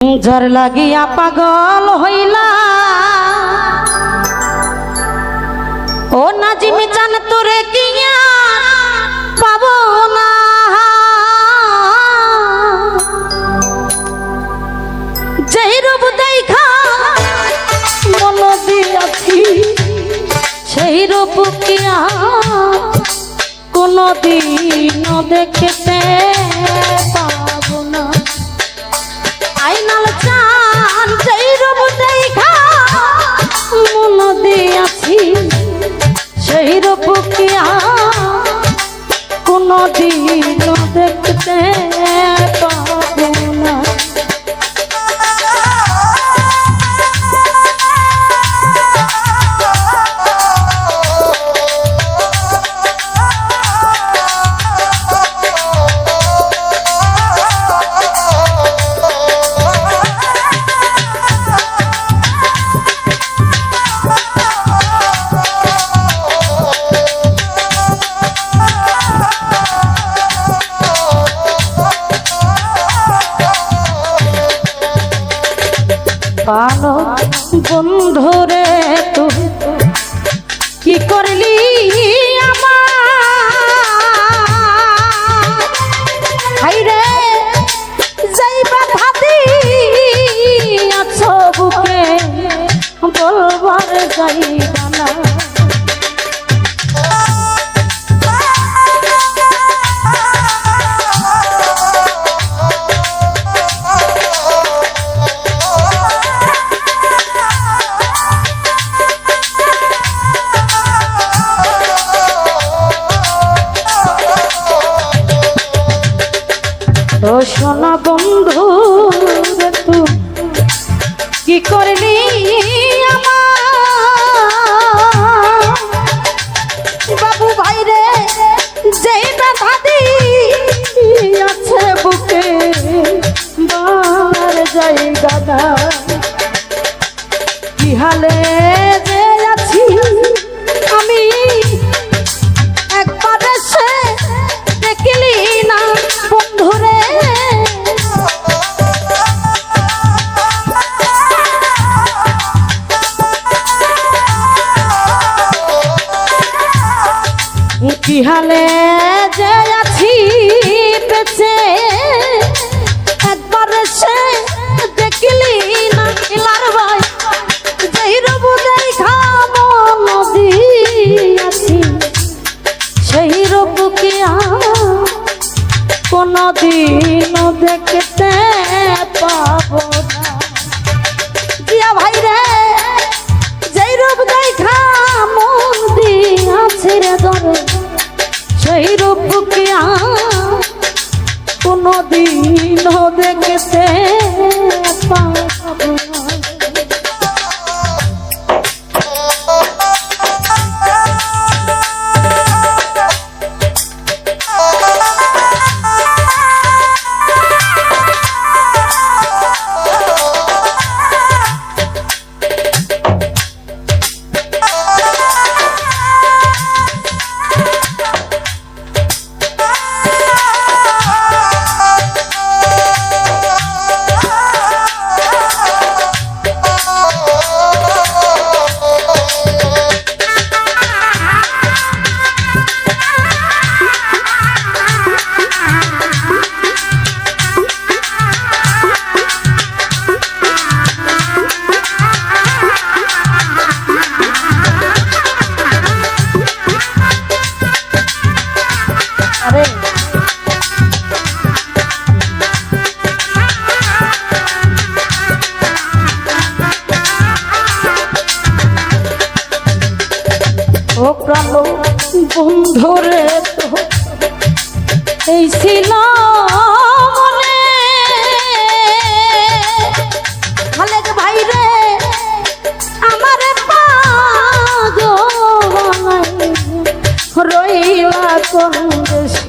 ঝড় লাগিয়া পাগল হইলা ও নাজিমি জান তোরে কিয়া পাবো না যেই রূপ দেখা মন দিয়াছি সেই রূপ কিয়া কোনদিন দেখতে পাবো না। আইনাল চান যেই রূপ দেখা মন দিয়াছি সেই রূপ কিয়া কোনদিন দেখতে পাবো না। পালো বন্ধুরে তুই কি করলি আমার হাইরে যাইবা ভাতি আছো বুকে বলবার যাইবা না। ও সোনা বন্ধু রে তুই কি করলি আমার বাবু ভাই রে যেই ব্যথা আছে বুকে বার জায়গা না। কি হালে যে আছি আমি একবার সে দেখলি না বন্ধুরে কি হালে যে আছি বেঁচে একবার সে দেখলি না ইলার ভাই যেই রূপ দেখা মন দিয়াছি সেই রূপ কি কোনদিন দেখতে পাবো না। জিয়া ভাই রে যেই রূপ দেখা মন দিয়াছি রে ধরে সেই রূপ কি কোনদিন দেখতে পাবো না। ও প্রাণ বন্ধুরে তো এই ছিল মনে খালেক ভাই রে আমার পাগল রইলা কোন দেশে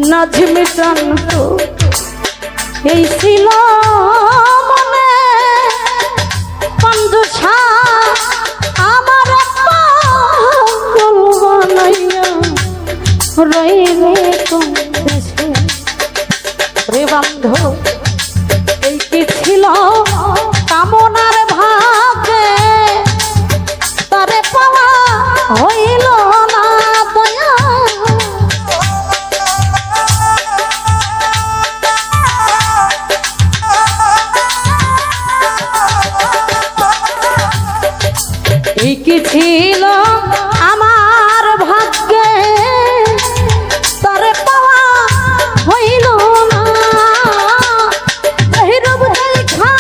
নাজিমি জান এই ছিল মনে পান্ডুসা আমার পাগল বানাইয়া রইলে কোন দেশে রে বন্ধু এই কি ছিল কামনার ভাগে তারে পাওয়া হইল না দয়া এই কি ছিল আমার ভাগ্যে তারে পাওয়া হইল না রূপ দেখা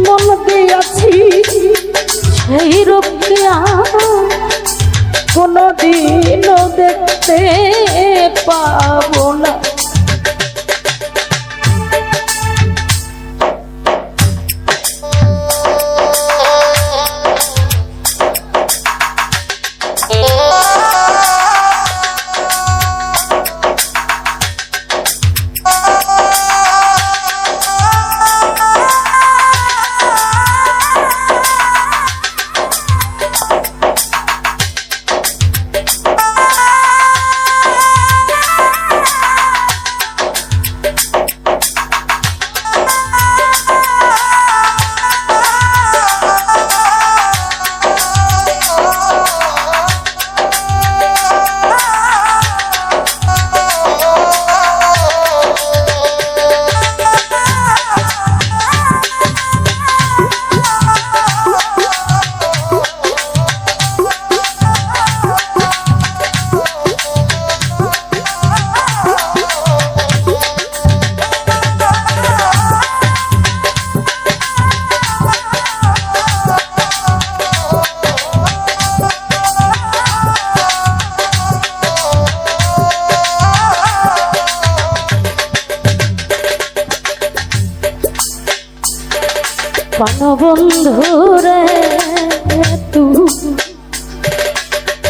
মন দিয়াছি সেই রূপ কোনদিনও দেখতে পাবো না বন্ধুরে তুই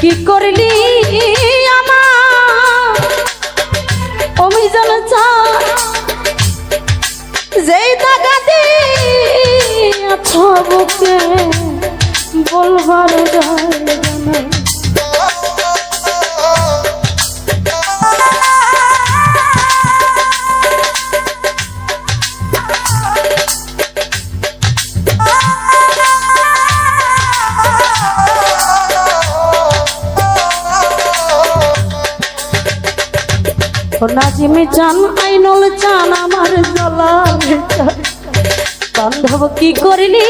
কি করলি আমার অভিযান চা যেই টাকা দিয়েছো বুকে বলবার যায় না নাজিমি চান আইনল চান আমার জলার বান্ধব কি করিলি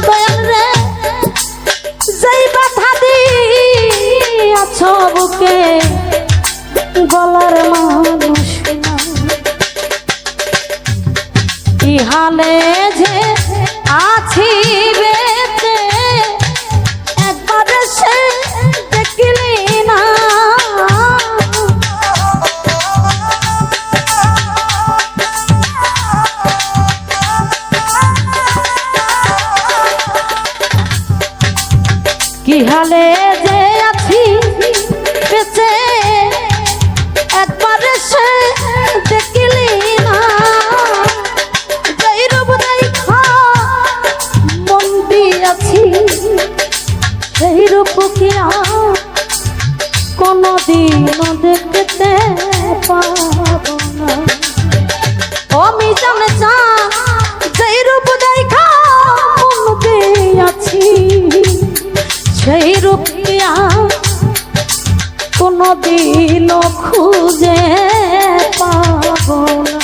দয়াল রে যেই বাধা দিয়াছ বুকে গলার মানুষ কি হালে যে আছি বেতে দেখলি না কি হালে যে আছি বেঁচে একবার সে দেখলি না যেই রূপ দেখা মন দিয়াছি সেই রূপ কিয়া কোনদিনও দেখতে পাবো না আমি জানে চা যেই রূপ দেখা মন দিয়াছি সেই রূপ কিয়া কোনদিনও খুঁজে পাবো না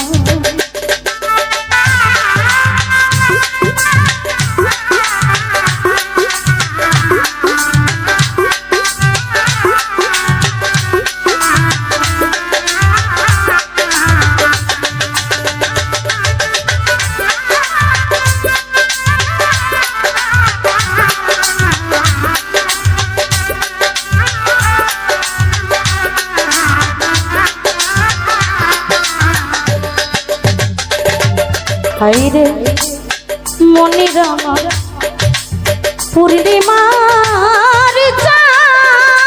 হাইরে মনির আমার পূর্ণিমার চাঁদ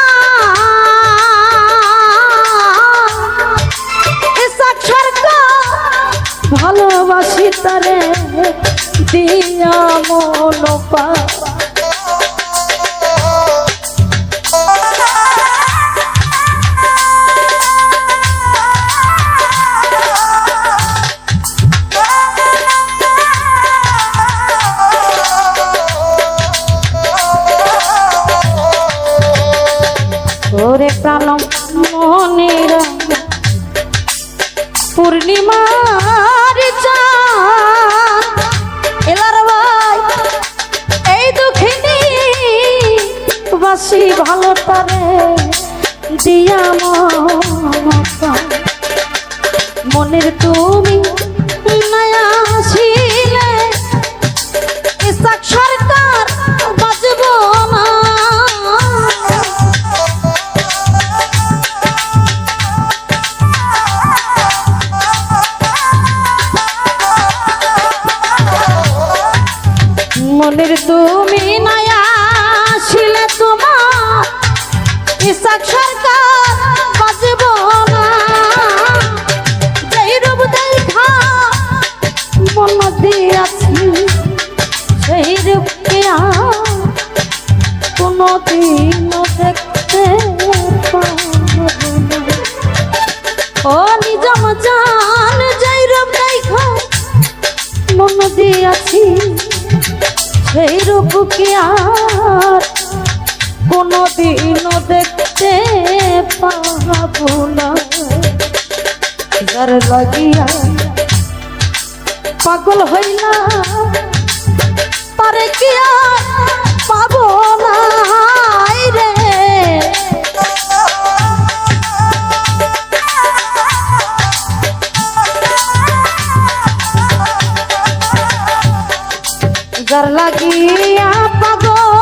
তারে দিয়া মন পা ওরে প্রাণ মনের পূর্ণিমার চাঁদ এলার ভাই এই দুঃখিনী বাসি ভালো তারে দিয়া মনের তুমি নয়া ছিলে ইসাক সরকার বাজব না মনের তুমি নয়া ছিলে তোমার ইসাক সরকার বাজব না যেই রূপ দেখা মন দিয়াছি সেই রূপকে কোনদিন দেখতে পাবো না ও নিজম জান যেই রূপ দেখা মন দিয়াছি সেই রূপ কি আর কোনদিনও দেখতে পাবো না যার লাগিয়া পাগল হইলা তারে কি আর পাবো না রে যার লাগিয়া পাগল